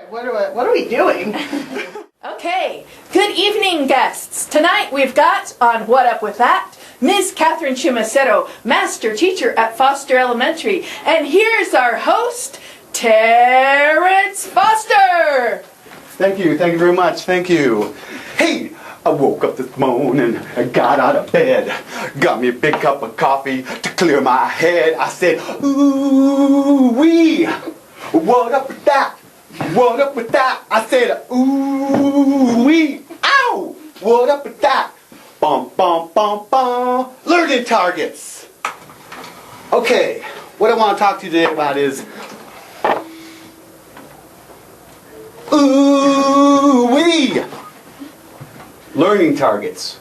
What are we doing? Okay, good evening, guests. Tonight we've got on What Up With That, Ms. Catherine Chumacero, Master Teacher at Foster Elementary. And here's our host, Terrence Foster. Thank you very much, thank you. Hey, I woke up this morning, I got out of bed, got me a big cup of coffee to clear my head. I said, ooh-wee, what up with that? What up with that? I said, ooh-wee, ow, what up with that? Bum, bum, bum, bum. Learning targets. Okay, what I want to talk to you today about is ooh-wee. Learning targets.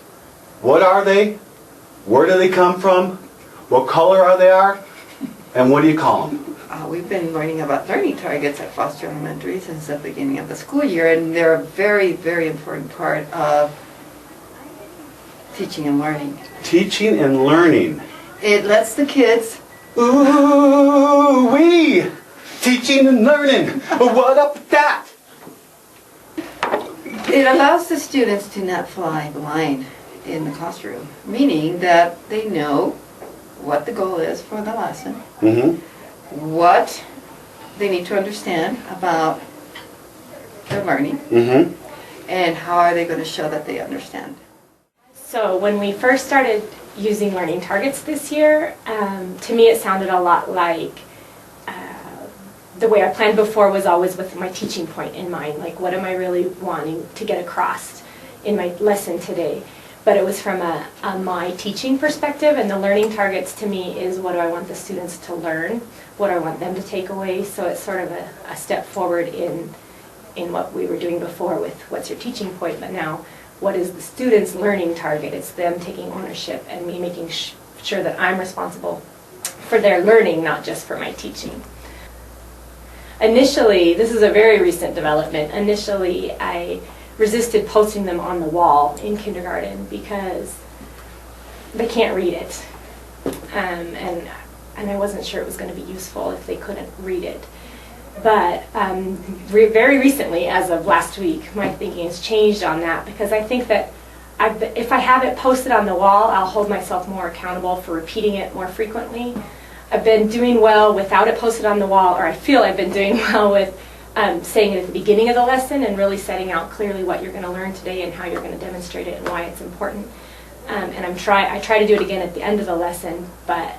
What are they? Where do they come from? What color are they? And what do you call them? We've been learning about learning targets at Foster Elementary since the beginning of the school year, and they're a very, very important part of teaching and learning. Teaching and learning. It lets the kids... Ooh-wee! Teaching and learning. What up with that? It allows the students to not fly blind in the classroom, meaning that they know what the goal is for the lesson, what they need to understand about their learning, and how are they going to show that they understand. So when we first started using learning targets this year, to me it sounded a lot like the way I planned before was always with my teaching point in mind, like what am I really wanting to get across in my lesson today. But it was from a my teaching perspective, and the learning targets to me is what do I want the students to learn, what do I want them to take away, so it's sort of a step forward in what we were doing before with what's your teaching point, but now what is the student's learning target? It's them taking ownership and me making sure that I'm responsible for their learning, not just for my teaching. Initially, this is a very recent development, initially I resisted posting them on the wall in kindergarten because they can't read it. And I wasn't sure it was going to be useful if they couldn't read it. But very recently, as of last week, my thinking has changed on that because I think that if I have it posted on the wall, I'll hold myself more accountable for repeating it more frequently. I've been doing well without it posted on the wall, or I feel I've been doing well with saying it at the beginning of the lesson and really setting out clearly what you're going to learn today and how you're going to demonstrate it and why it's important. And I try to do it again at the end of the lesson, but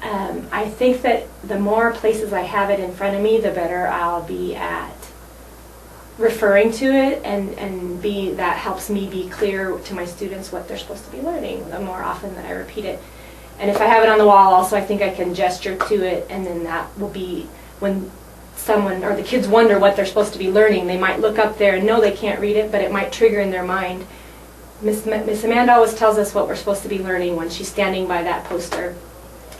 I think that the more places I have it in front of me, the better I'll be at referring to it, and that helps me be clear to my students what they're supposed to be learning the more often that I repeat it. And if I have it on the wall also, I think I can gesture to it, and then that will be when someone or the kids wonder what they're supposed to be learning. They might look up there and know they can't read it, but it might trigger in their mind. Miss Amanda always tells us what we're supposed to be learning when she's standing by that poster.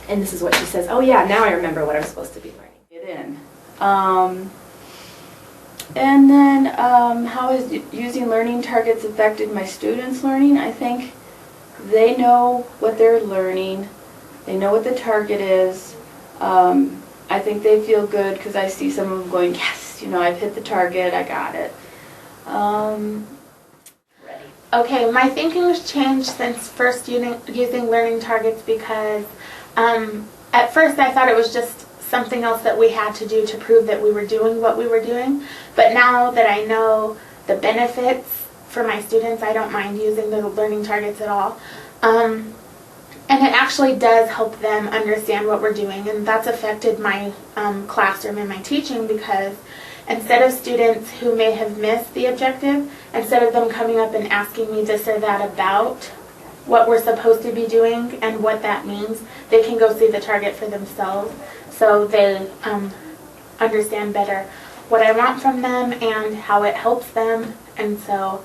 And this is what she says, oh yeah, now I remember what I'm supposed to be learning. Get in. And then how has using learning targets affected my students' learning? I think they know what they're learning. They know what the target is. I think they feel good because I see some of them going, yes, you know, I've hit the target, I got it. Okay, my thinking has changed since first using learning targets because at first I thought it was just something else that we had to do to prove that we were doing what we were doing. But now that I know the benefits for my students, I don't mind using the learning targets at all. And it actually does help them understand what we're doing, and that's affected my classroom and my teaching because instead of students who may have missed the objective, instead of them coming up and asking me this or that about what we're supposed to be doing and what that means, they can go see the target for themselves so they understand better what I want from them and how it helps them, and so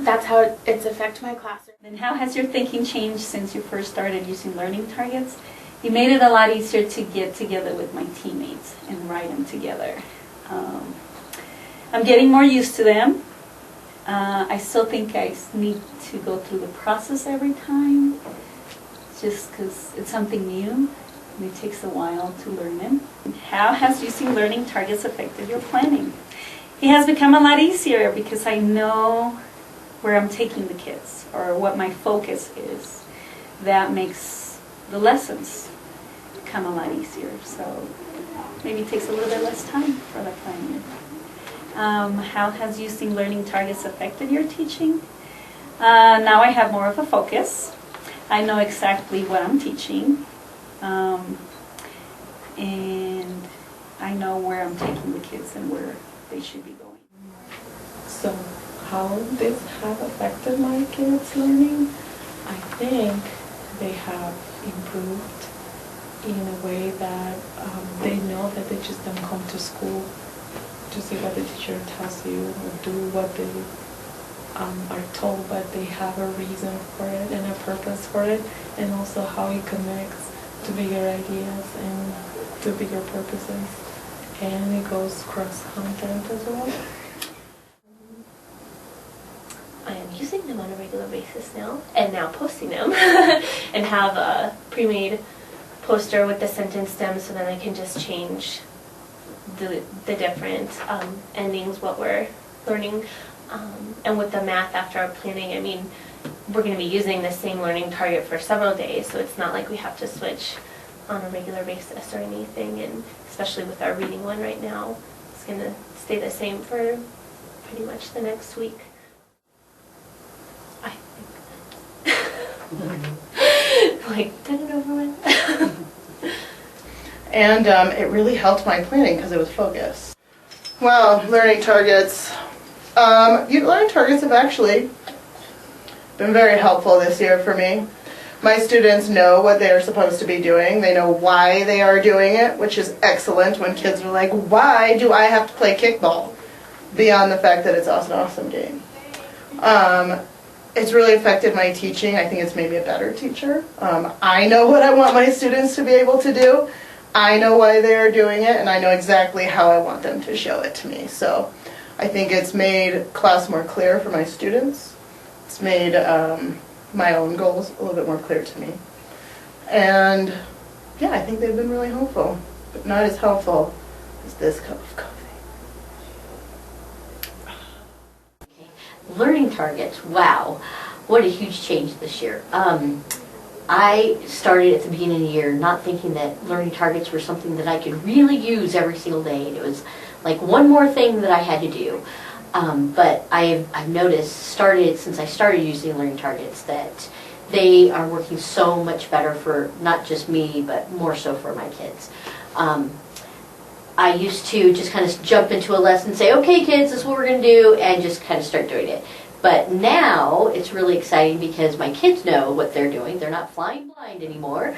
that's how it's affected my classroom. And how has your thinking changed since you first started using learning targets? You made it a lot easier to get together with my teammates and write them together. I'm getting more used to them. I still think I need to go through the process every time, just because it's something new. and it takes a while to learn them. How has using learning targets affected your planning? It has become a lot easier because I know where I'm taking the kids or what my focus is. That makes the lessons come a lot easier. So maybe it takes a little bit less time for the planning. How has using learning targets affected your teaching? Now I have more of a focus. I know exactly what I'm teaching. And I know where I'm taking the kids and where they should be going. So how this have affected my kids' learning? I think they have improved in a way that they know that they just don't come to school to see what the teacher tells you or do what they are told, but they have a reason for it and a purpose for it, and also how it connects to bigger ideas and to bigger purposes, and it goes cross-content as well. I am using them on a regular basis now, and now posting them, and have a pre-made poster with the sentence stem, so then I can just change the different endings, what we're learning, and with the math after our planning, I mean, we're going to be using the same learning target for several days, so it's not like we have to switch on a regular basis or anything, and especially with our reading one right now, it's going to stay the same for pretty much the next week. I think like, did it over with? And it really helped my planning because it was focused. Well, learning targets. Learning targets have actually been very helpful this year for me. My students know what they are supposed to be doing. They know why they are doing it, which is excellent when kids are like, why do I have to play kickball? Beyond the fact that it's an awesome game. It's really affected my teaching. I think it's made me a better teacher. I know what I want my students to be able to do. I know why they are doing it, and I know exactly how I want them to show it to me. So I think it's made class more clear for my students. It's made my own goals a little bit more clear to me. And yeah, I think they've been really helpful, but not as helpful as this cup of coffee. Learning targets, wow, what a huge change this year. I started at the beginning of the year not thinking that learning targets were something that I could really use every single day. And it was like one more thing that I had to do. But I've noticed, since I started using learning targets, that they are working so much better for not just me, but more so for my kids. I used to just kind of jump into a lesson and say, okay kids, this is what we're going to do, and just kind of start doing it. But now it's really exciting because my kids know what they're doing. They're not flying blind anymore.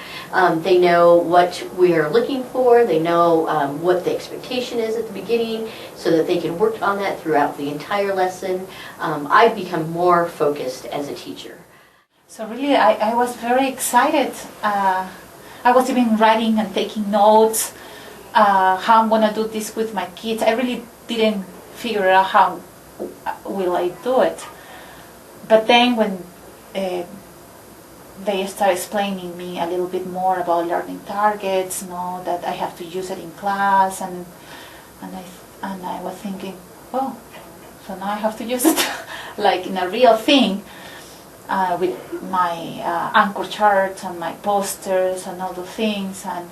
They know what we are looking for. They know what the expectation is at the beginning so that they can work on that throughout the entire lesson. I've become more focused as a teacher. So really I was very excited. I was even writing and taking notes how I'm going to do this with my kids. I really didn't figure out how will I do it. But then when they start explaining me a little bit more about learning targets, that I have to use it in class, and I was thinking, oh, so now I have to use it like in a real thing with my anchor charts and my posters and all the things, and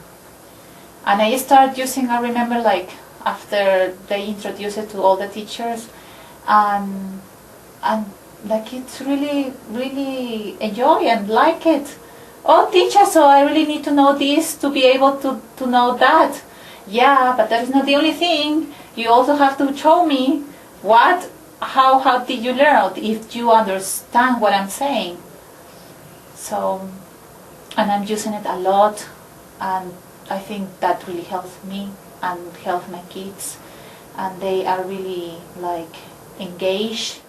I started using. I remember like after they introduced it to all the teachers, and the kids really enjoy and like it. Oh, teacher, so I really need to know this to be able to know that. Yeah, but that is not the only thing. You also have to show me how did you learn, if you understand what I'm saying. So, and I'm using it a lot, and I think that really helps me and helps my kids, and they are really like engaged.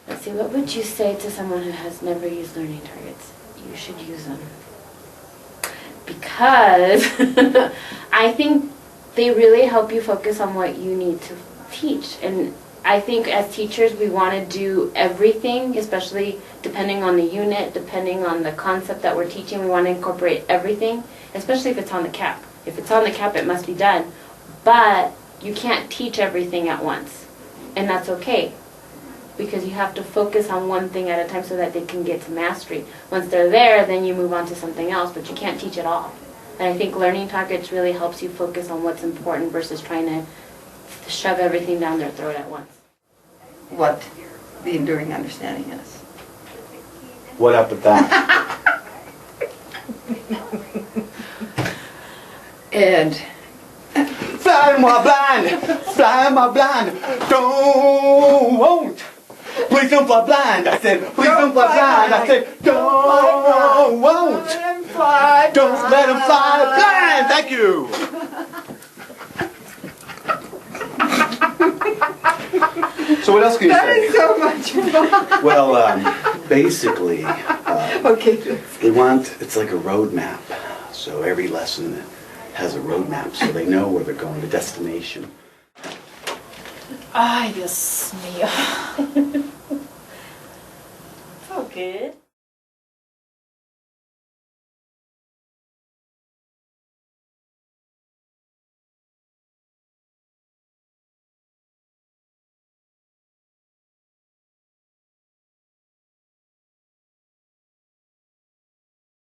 Let's see, what would you say to someone who has never used learning targets? You should use them. Because I think they really help you focus on what you need to teach. And I think as teachers we want to do everything, especially depending on the unit, depending on the concept that we're teaching, we want to incorporate everything. especially if it's on the cap. If it's on the cap, it must be done. But you can't teach everything at once, and that's okay, because you have to focus on one thing at a time so that they can get to mastery. Once they're there, then you move on to something else, but you can't teach it all. And I think learning targets really helps you focus on what's important versus trying to shove everything down their throat at once. What the enduring understanding is. What up with that? And Fly my blind, fly my blind, don't won't. Please don't fly blind. I said, please don't fly blind. I said, don't won't. Don't let him fly blind. Thank you. So what else can you that say? is so much fun. Well, basically, Okay. it's like a roadmap. So every lesson has a roadmap so they know where they're going, the destination. Ay, Dios mío. Oh, good.